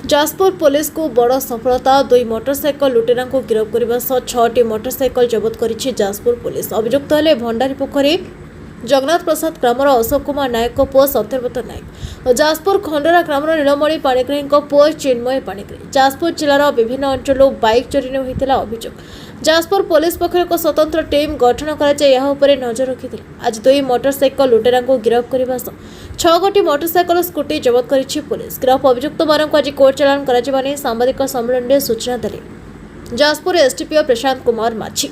Jajpur police को बड़ सफलता। 2 मोटरसाइकल लुटेरा को गिरफ्त करने सह 6टी मोटरसाइकल जबत करिछि जाजपुर पुलिस। अभियुक्त हेले भंडारी पोखरी जगन्नाथ प्रसाद ग्रामर अशोक कुमार नायक पुओ सत्यव्रत नायक और जाजपुर खंडरा ग्रामर नीलमणि पाणिग्राही पुओ चिन्मय पाणिग्राही। जाजपुर जिलार विभिन्न अंचल बाइक चोरी होता अभियोग। जाजपुर पुलिस पक्ष एक स्वतंत्र टीम गठन कर नजर रखी। आज 2 मोटरसाइकल लुटेरा को गिरफ्त करने सह 6 गोटी मोटरसाइकल स्कूटी जबत करिछि पुलिस। गिरफ अभियुक्त मानक आज कोर्ट चालान कर सांबादिक सम्मेलन में सूचना देले जाजपुर एसडीपीओ प्रशांत कुमार माछी।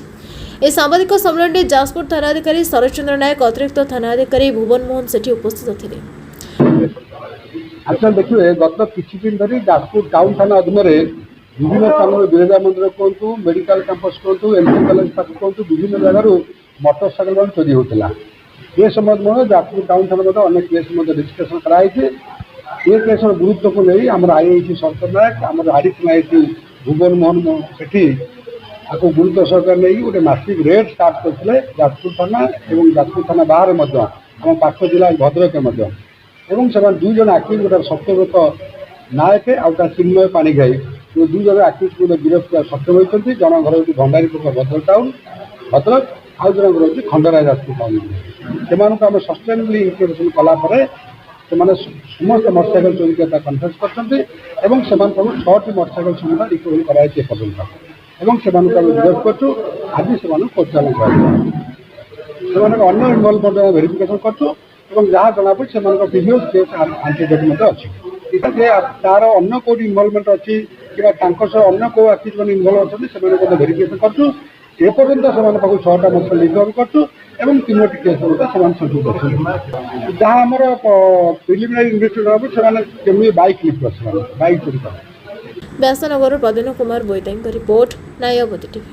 ए सांबादिक सम्मेलन में जाजपुर थानाधिकारी शरदचंद्र नायक, अतिरिक्त थानाधिकारी भुवन मोहन सेठी उपस्थित थे। अच्छा देखिए, गत किसी दिन धरी जाजपुर टाउन थाना अधीन विभिन्न स्थान बिरजा मंदिर कहतु, मेडिकल कैंपस कहतु, एमसी कॉलेज पाख कहतु, विभिन्न जगार मोटरसाइकेल मान चोरी होता। ये संबंध जाजपुर टाउन थाना अनेक केस रजिस्ट्रेशन कराई। ये केस गुरुत्व को नहीं आम आईआईसी शरद नायक, आम आडिशनल आईसी भुवन मोहन सेठी आपको गुरुत्व सहकार नहीं गोटे मासिक रेड स्टार्ट करते जाजपुर थाना और जाजपुर थाना बाहर आम पाख जिला भद्रक एवं से 2 जन आक्यूज गोटे सत्यव्रत नायक आउटा चिन्मय पाणिग्राही, ये 2 जन आक्यूज को गिरफ्त कर सक्षम होती। जन घर हूँ भंडारी पोखर भद्रक टाउन भद्रक, आउ जन घर हूँ खंडरा जाजपुर टाउन। से आम सस्टेनेबली इंटरोगेशन कलापर से समस्त मोटरसाइकेल चोरी करता कन्फेस कर 6टी मोटरसाइकेल सुविधा रिकवरी कराई पर्यटन एवं से गिरफ्त करूँ। आज से कोर्ट चालान कर इनवल्वमेंट वेरिफिकेशन कर जहाँ जना पड़ी से प्रिवियस केस आंटीडेट अच्छी तार अन्न कौट इनवल्वमेंट अच्छी कि अन्न कौ आक्यूज मैंने इनवल्व अच्छे वेरिफिकेशन करूँ। एपर्यंत से 6टा मोटरसाइकेल रिकवर करूँ और 3टी केस संयुक्त अच्छे जहाँ आम प्रिलिमिनारी इन्वेस्टिगेशन केमी बाइक लिफ्ट कर बाइक चोरी कर। व्यासनगर प्रदीन कुमार बोईताई रिपोर्ट, न्यायवती टीवी।